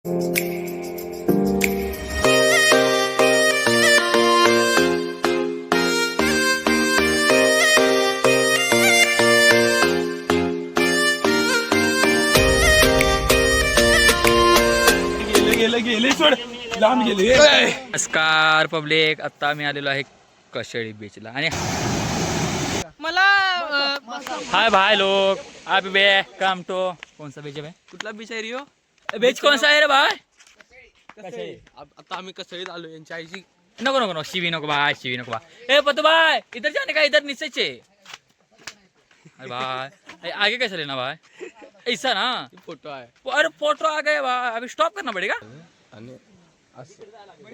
नमस्कार पब्लिक, आता मी आलेलो आहे कशेळी बीचला आणि मला हाय भाई लोग आप बे काम तो कौन सा बीच है? कुठला बीच आहे रिओ? बीच कौन सा है रे भाई? आता आम्ही कसळीत आलो. यांच्या आईची नको नको नको, शिवी नको भाई, शिवी नको भाई. ए पतू भाई, इधर जाने का, इधर नीचे चे. अरे भाई आगे कैसे लेना भाई? ऐसा ना फोटो आहे. अरे फोटो आ गए भाई, अभी स्टॉप करना पड़ेगा.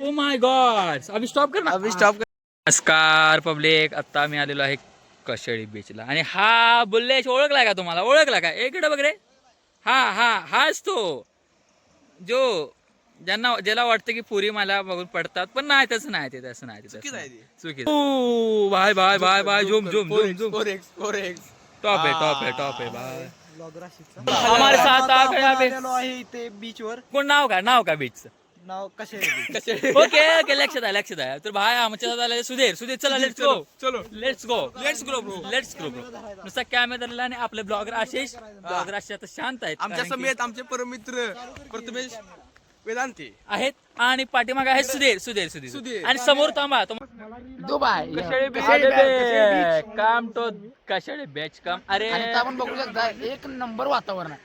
ओ माय गॉड, अभी स्टॉप करना. नमस्कार पब्लिक, आता मी आलेलो आहे कशेळी बीचला आणि हा बुल्लेश ओळखला का तुम्हाला? ओळखला का? इकडे बघ रे. हाच तो जो ज्याला वाटतं की पुरी मला बघून पडतात, पण नाही, तसं नाही ते, तसं नाही ते, चुकी. ओ भाई भाई भाई भाई, zoom zoom zoom zoom. Top है भाई. हमारे साथ आ गया इथे बीच वर. कोण नाव का बीचचं नाव कसे ओके ओके, लक्षात आहे. तर भाई आमच्या साथ आले सुधीर. चला लेट्स गो ब्रो. नुसता कॅमेरा धरला आणि आपले ब्लॉगर आशिष आता शांत आहेत. आमच्या समेत आमचे परमित्र प्रथमेश वेदांती आहेत आणि पाठीमागे आहे सुधीर आणि समोर थांबा दुबई काम तो कशाळे बेच काम. अरे आपण बघू शकता एक नंबर वातावरण आहे.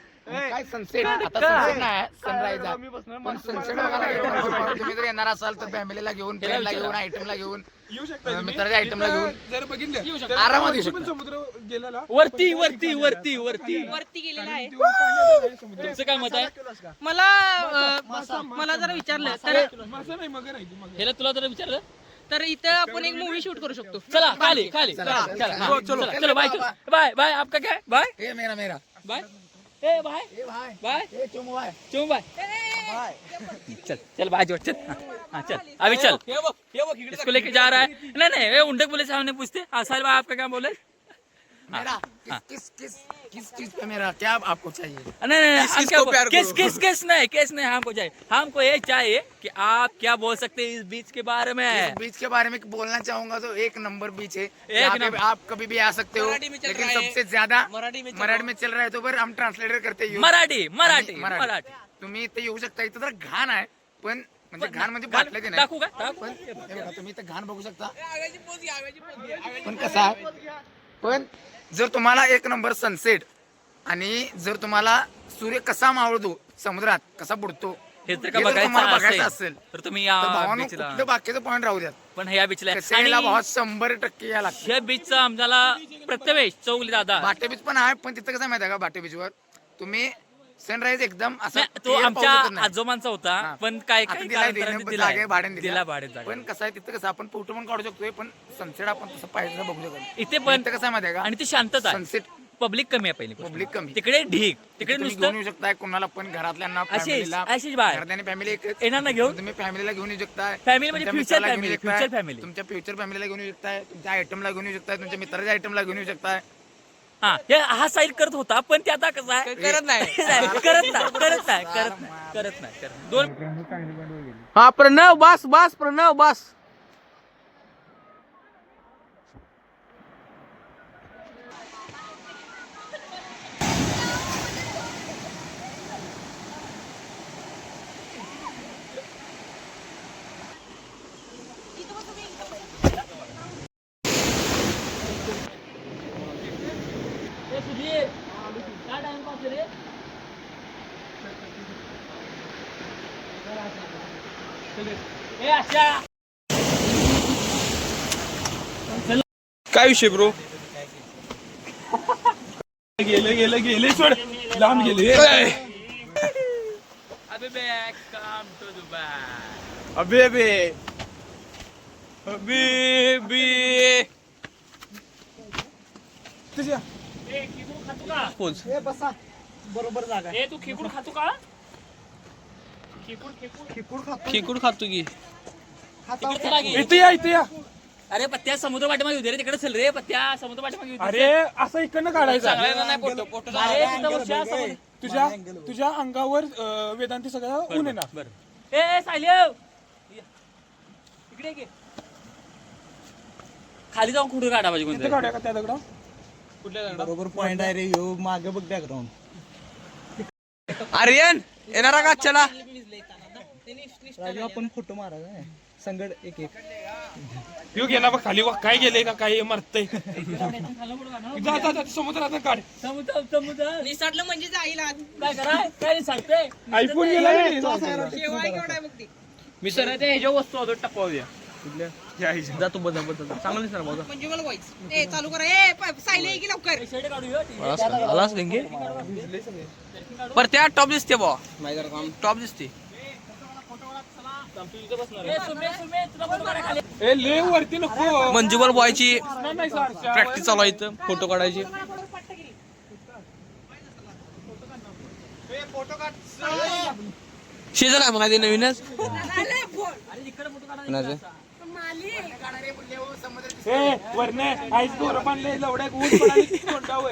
काय सनसेट, आता सनसेट नाही, सनराईज आहे. पण सनसेट बघायला तुम्ही जर येणार असाल तर फॅमिलीला घेऊन, फ्रेंडला घेऊन, आयटमला घेऊन, मित्राच्या आयटमला घेऊन जर बघितलं आरामात येऊ शकता. समुद्र गेलेला वरती गेलेला आहे. तुमचं काय मत आहे? मला जरा विचारलं तर हेला तुला जरा विचारलं तर इथं आपण एक मूवी शूट करू शकतो. चला खाली चलो बाय आपका क्या है बाय? ए मेरा बाय ए बाय चुम बाय चल बाय जोड़ चल. हाँ चल अभी चल. इसको लेके जा रहा है. नहीं उंडक बोले सामने पूछते. साहिल भाई आपका क्या बोले? मेरा किस चीज पे मेरा क्या आपको चाहिए? नहीं किस नहीं हमको चाहिए. हमको ये चाहिए कि आप क्या बोल सकते हैं इस बीच के बारे में? इस बीच के बारे में बोलना चाहूंगा तो एक नंबर बीच है. एक नंबर. आप कभी भी आ सकते हो, लेकिन सबसे ज्यादा मराठी में चल रहा है. तो बरं हम ट्रान्सलेटर करते हैं. मराठी तुम्ही इथे येऊ शकता. इथं तर घाण आहे, पण म्हणजे घाण म्हणजे बाटल्या ते नाही. टाकू का? पण हे बघा, तुम्ही इथं घाण बघू शकता. पण कसं आहे, पण जर तुम्हाला एक नंबर सनसेट आणि जर तुम्हाला सूर्य कसा मावळतो समुद्रात, कसा बुडतो, हे जर का हे जर तुम्हाला बघायचं बघायचं असेल असेल तर तुम्ही तर या भावानो बीचला. कुठलं बाकीचं पॉईंट राहू द्यात, पण ह्या बीचला कसेला भावा 100% या लागतं. ह्या बीचचा आम्हाला प्रथमेश चौगली दादा बाटे बीच पण आहे, पण तिथं कसं आहे माहिती आहे का, बाटे बीच वर तुम्ही सनराईज एकदम असं तो clear पाहू आमच्या शकत नाही. आजोबांचा होता, हा. पण काय आता काय दिलाय कालांतराने दिला, दिलाय. जागे भाड्याने दिला भाड्याने जागा. पण कसं आहे तिथं कसं आपण फोटो पण काढू शकतोय, पण सनसेट आपण तसं पाहिजे बघू शकतो. इथे पण इथं कसं आहे माहिती आहे का, आणि ती शांतता आहे. सनसेट पब्लिक कमी आहे पहिली गोष्ट. पब्लिक कमी. तिकडे ढीक, तिकडे तुम्ही नुसतं घेऊन येऊ शकताय कोणाला पण, घरातल्यांना, फॅमिलीला. आशिष बाय घरातल्याने फॅमिली एकच येणार ना घेऊन. तुम्ही फॅमिलीला घेऊन येऊ शकताय. फॅमिली म्हणजे तुमच्या फ्युचर मित्राला घेऊन फॅमिली, येऊ शकताय. Future family. तुमच्या फ्युचर फॅमिलीला घेऊन येऊ शकताय, तुमच्या आयटमला घेऊन येऊ शकताय, तुमच्या मित्राच्या आयटमला घेऊन येऊ शकताय. हा साईल करत होता, पण ते आता कसं आहे करत नाही. करत नाही. दोन हा प्रणव बस काय विषय ब्रो? गेले सोड, लांब गेले. अबे बॅक कम टू दुबई. अबे तुझ्या बरोबर जागा आहे. तू खेकूड खातो का? खेकूड खातो की. इथे इथे या. अरे पत्त्या समुद्र पाठीमागे होते रे, तिकडे चल रे. पत्त्या समुद्र पाठीमागे होते. अरे असं इकडनं काढायचं. अरे तिथं वर्षा समुद्र तुझ्या अंगावर वेदांती सगळं ऊन येणार. बरं ए सायलेव इकडे घे. खाली जाऊन कुठं काढा पाहिजे तिथे कोणतं काढूया का त्या दगडा? बरोबर पॉइंट आहे रे ह्यो मागे बघ बॅकग्राऊंड. आर्यन येणारा का चला राजू आपण फोटो मारा काय संगड एक एक. ह्यो गेला बघ खाली. काय गेले का काय मरतय. जा जा जा समुद्रात काढ. समुद्र निसटलं म्हणजे जाईल आज. काय कराय काय सांगते आयफोन गेला रे. शेवाळ केवढा आहे बघ ती. मी सर ते ह्याच्या वस्तू होतो टप्पावूया. जातो बदल चांगलं सर बघा म्हणजे मला व्हायचं. ए चालू करा. ए सायले ये की लवकर. शेड काढूया आलाच लिंगे पर त्या टॉप दिसते बा टॉप दिसते. ए ले वरती नको. मंजुबल बॉयची नाही सर प्रॅक्टिस चालू आहे इथं फोटो काढायची. शेजल काय मग नवीनच ए वरने आईस गोर पाणले लवड्या ऊस पडाली तोंडावर.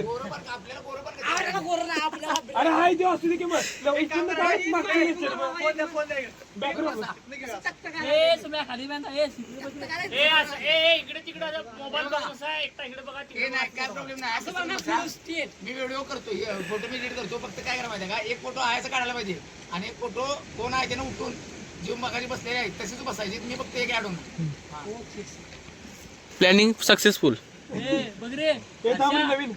अरे हाय ते असू दे की मग इथून काय मागची येशील मग. बॅकग्राऊंड ए सुम्या खाली बांधा. ए इकडे तिकडे मोबाईल बघा एकटा इकडे बघा हे नाही काय प्रॉब्लेम नाही. असं बघा, मी व्हिडिओ करतो फोटो मी एडिट करतो. फक्त काय करायला माहिती का एक फोटो आहेचा काढायला पाहिजे आणि एक फोटो कोण आहे त्यानं उठून जीव मगाशी बसलेले आहेत तशीच बसायची. मी फक्त एक ऍड होणार. Planning successful. ए बघ रे नवीन